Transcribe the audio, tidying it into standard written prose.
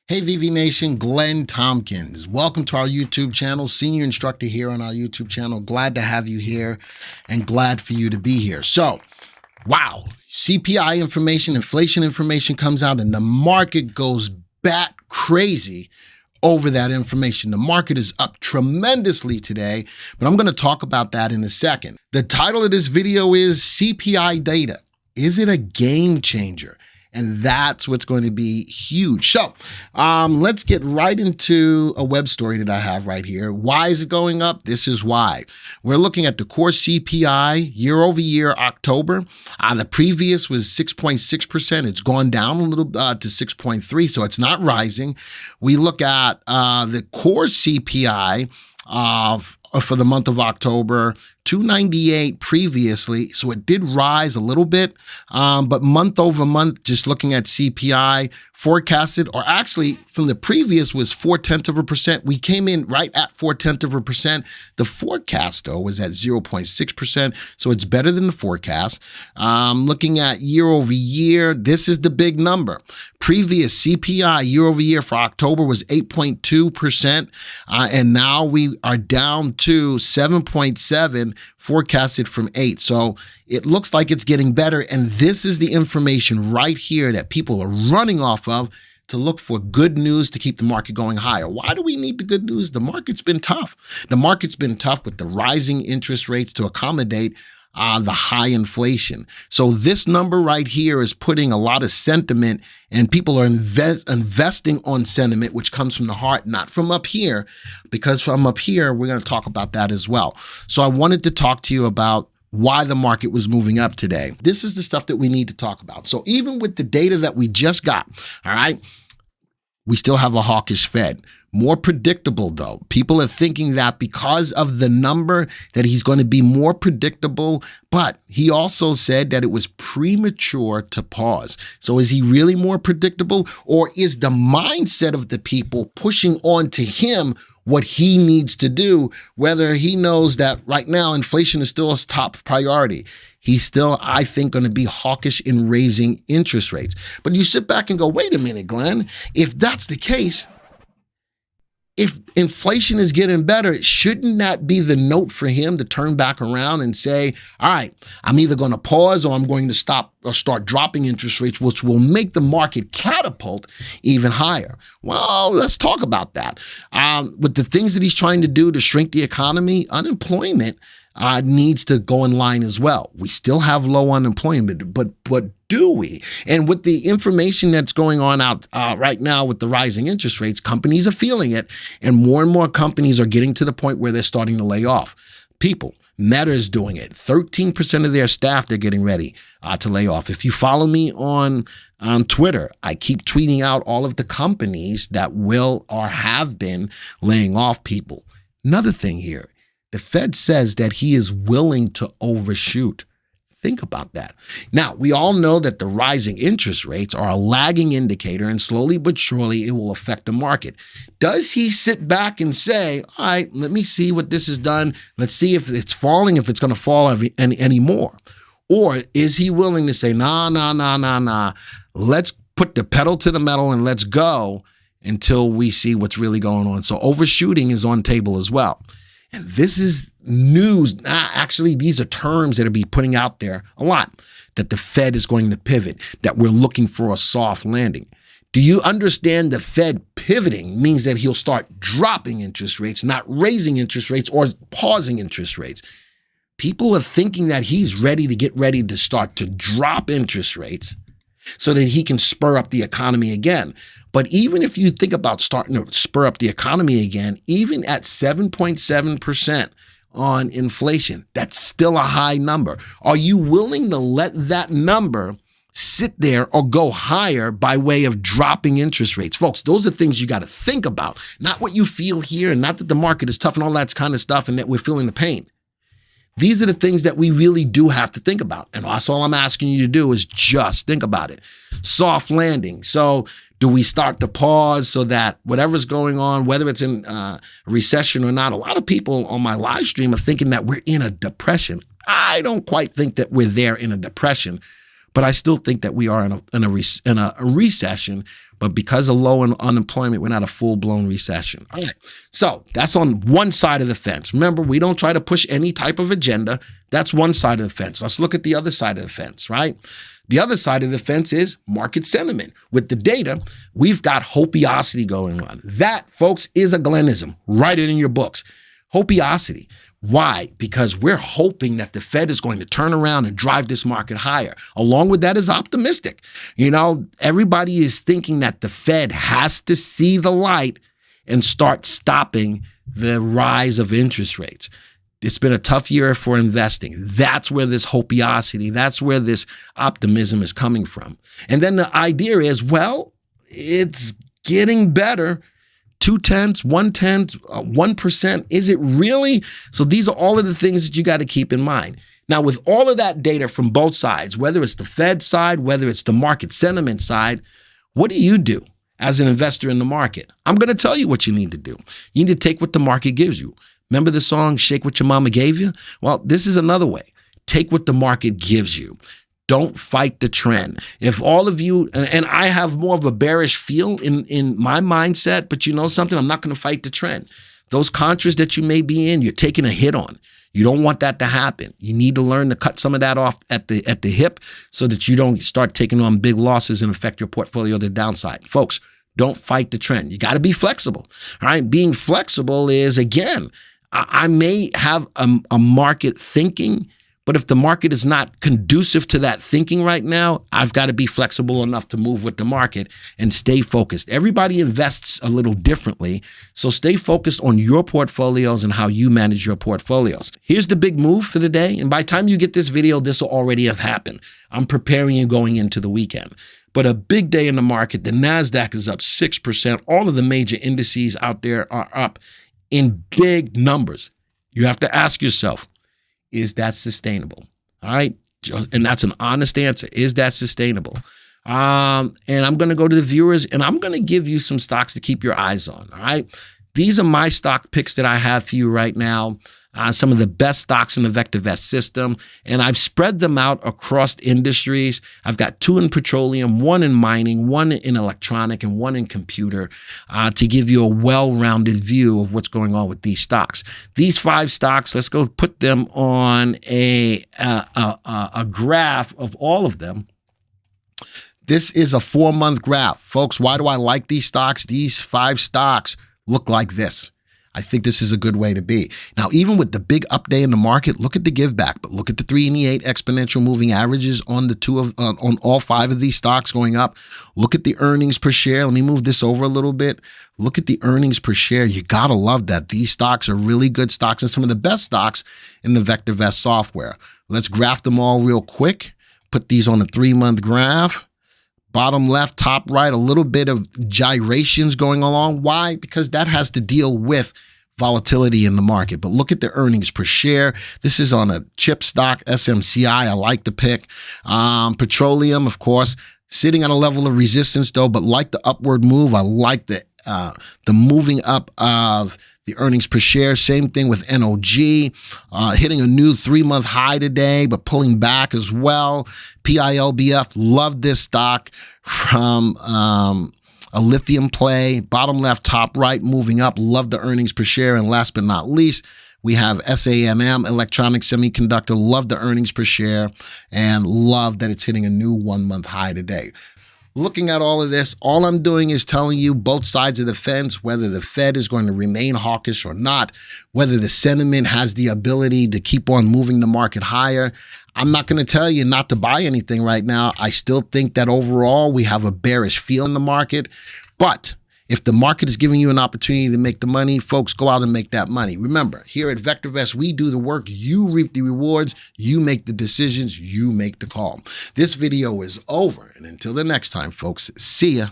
Hey VV Nation, Glenn Tompkins. Welcome to our YouTube channel, senior instructor here on our YouTube channel. Glad to have you here and glad for you to be here. So, wow, CPI information, inflation information comes out and the market goes bat crazy over that information. The market is up tremendously today, but I'm going to talk about that in a second. The title of this video is CPI data. Is it a game changer? And that's what's going to be huge. So let's get right into a web story that I have right here. Why is it going up? This is why. We're looking at the core CPI year over year, October. The previous was 6.6%. It's gone down a little to 6.3, so it's not rising. We look at the core CPI for the month of October, 298 previously, so it did rise a little bit, but month over month, just looking at CPI, forecasted, or actually from the previous was 0.4%. We came in right at 0.4%. The forecast, though, was at 0.6%, so it's better than the forecast. Looking at year over year, this is the big number. Previous CPI year over year for October was 8.2%, and now we are down to 7.7, forecasted from 8. So it looks like it's getting better. And this is the information right here that people are running off of to look for good news to keep the market going higher. Why do we need the good news? The market's been tough. The market's been tough with the rising interest rates to accommodate the high inflation. So this number right here is putting a lot of sentiment, and people are investing on sentiment, which comes from the heart, not from up here, because from up here, we're going to talk about that as well. So I wanted to talk to you about why the market was moving up today. This is the stuff that we need to talk about. So even with the data that we just got, all right, we still have a hawkish Fed. More predictable, though. People are thinking that because of the number that he's going to be more predictable, but he also said that it was premature to pause. So is he really more predictable, or is the mindset of the people pushing on to him what he needs to do, whether he knows that right now inflation is still his top priority? He's still, I think, going to be hawkish in raising interest rates. But you sit back and go, wait a minute, Glenn, if that's the case, if inflation is getting better, shouldn't that be the note for him to turn back around and say, all right, I'm either going to pause or I'm going to stop or start dropping interest rates, which will make the market catapult even higher? Well, let's talk about that. With the things that he's trying to do to shrink the economy, unemployment needs to go in line as well. We still have low unemployment, but do we? And with the information that's going on out right now with the rising interest rates, companies are feeling it, and more companies are getting to the point where they're starting to lay off people. Meta is doing it. 13% of their staff, they're getting ready to lay off. If you follow me on Twitter, I keep tweeting out all of the companies that will or have been laying off people. Another thing here, the Fed says that he is willing to overshoot. Think about that. Now, we all know that the rising interest rates are a lagging indicator, and slowly but surely it will affect the market. Does he sit back and say, all right, let me see what this has done. Let's see if it's falling, if it's going to fall any more. Or is he willing to say, nah. Let's put the pedal to the metal and let's go until we see what's really going on. So overshooting is on table as well. And this is news. Actually, these are terms that are being putting out there a lot, that the Fed is going to pivot, that we're looking for a soft landing. Do you understand the Fed pivoting means that he'll start dropping interest rates, not raising interest rates or pausing interest rates? People are thinking that he's ready to start to drop interest rates so that he can spur up the economy again. But even if you think about starting to spur up the economy again, even at 7.7% on inflation, that's still a high number. Are you willing to let that number sit there or go higher by way of dropping interest rates? Folks, those are things you got to think about, not what you feel here, and not that the market is tough and all that kind of stuff and that we're feeling the pain. These are the things that we really do have to think about. And that's all I'm asking you to do is just think about it. Soft landing. So do we start to pause so that whatever's going on, whether it's in a recession or not? A lot of people on my live stream are thinking that we're in a depression. I don't quite think that we're there in a depression, but I still think that we are in a recession, But because of low unemployment, we're not a full-blown recession. All right. So that's on one side of the fence. Remember, we don't try to push any type of agenda. That's one side of the fence. Let's look at the other side of the fence, right? The other side of the fence is market sentiment. With the data, we've got hopiosity going on. That, folks, is a Glennism. Write it in your books. Hopiosity. Why? Because we're hoping that the Fed is going to turn around and drive this market higher. Along with that is optimistic. You know, everybody is thinking that the Fed has to see the light and start stopping the rise of interest rates. It's been a tough year for investing. That's where this hopiosity, that's where this optimism is coming from. And then the idea is, well, it's getting better. 0.2, 0.1, 1%. Is it really? So these are all of the things that you got to keep in mind. Now, with all of that data from both sides, whether it's the Fed side, whether it's the market sentiment side, what do you do as an investor in the market? I'm going to tell you what you need to do. You need to take what the market gives you. Remember the song, Shake What Your Mama Gave You? Well, this is another way. Take what the market gives you. Don't fight the trend. If all of you, and I have more of a bearish feel in my mindset, but you know something, I'm not going to fight the trend. Those contras that you may be in, you're taking a hit on. You don't want that to happen. You need to learn to cut some of that off at the hip so that you don't start taking on big losses and affect your portfolio to the downside. Folks, don't fight the trend. You got to be flexible. All right. Being flexible is, again, I may have a market thinking, but if the market is not conducive to that thinking right now, I've got to be flexible enough to move with the market and stay focused. Everybody invests a little differently, so stay focused on your portfolios and how you manage your portfolios. Here's the big move for the day, and by the time you get this video, this will already have happened. I'm preparing you going into the weekend. But a big day in the market, the NASDAQ is up 6%. All of the major indices out there are up in big numbers. You have to ask yourself, is that sustainable? All right. And that's an honest answer. Is that sustainable? And I'm going to go to the viewers and I'm going to give you some stocks to keep your eyes on. All right. These are my stock picks that I have for you right now. Some of the best stocks in the VectorVest system. And I've spread them out across industries. I've got 2 in petroleum, 1 in mining, 1 in electronic, and 1 in computer to give you a well-rounded view of what's going on with these stocks. These 5 stocks, let's go put them on a graph of all of them. This is a 4-month graph. Folks, why do I like these stocks? These 5 stocks look like this. I think this is a good way to be. Now, even with the big up day in the market, look at the give back, but look at the 3 and the 8 exponential moving averages on the on all 5 of these stocks going up. Look at the earnings per share. Let me move this over a little bit. Look at the earnings per share. You got to love that. These stocks are really good stocks and some of the best stocks in the VectorVest software. Let's graph them all real quick. Put these on a 3-month graph. Bottom left, top right, a little bit of gyrations going along. Why? Because that has to deal with volatility in the market. But look at the earnings per share. This is on a chip stock, SMCI. I like the pick. Petroleum, of course, sitting on a level of resistance though, but like the upward move. I like the moving up of the earnings per share. Same thing with NOG, hitting a new 3-month high today, but pulling back as well. PILBF, love this stock from a lithium play. Bottom left, top right, moving up. Love the earnings per share. And last but not least, we have SAMM, electronic semiconductor. Love the earnings per share and love that it's hitting a new 1-month high today. Looking at all of this, all I'm doing is telling you both sides of the fence, whether the Fed is going to remain hawkish or not, whether the sentiment has the ability to keep on moving the market higher. I'm not going to tell you not to buy anything right now. I still think that overall we have a bearish feel in the market, but if the market is giving you an opportunity to make the money, folks, go out and make that money. Remember, here at VectorVest, we do the work, you reap the rewards, you make the decisions, you make the call. This video is over, and until the next time, folks, see ya.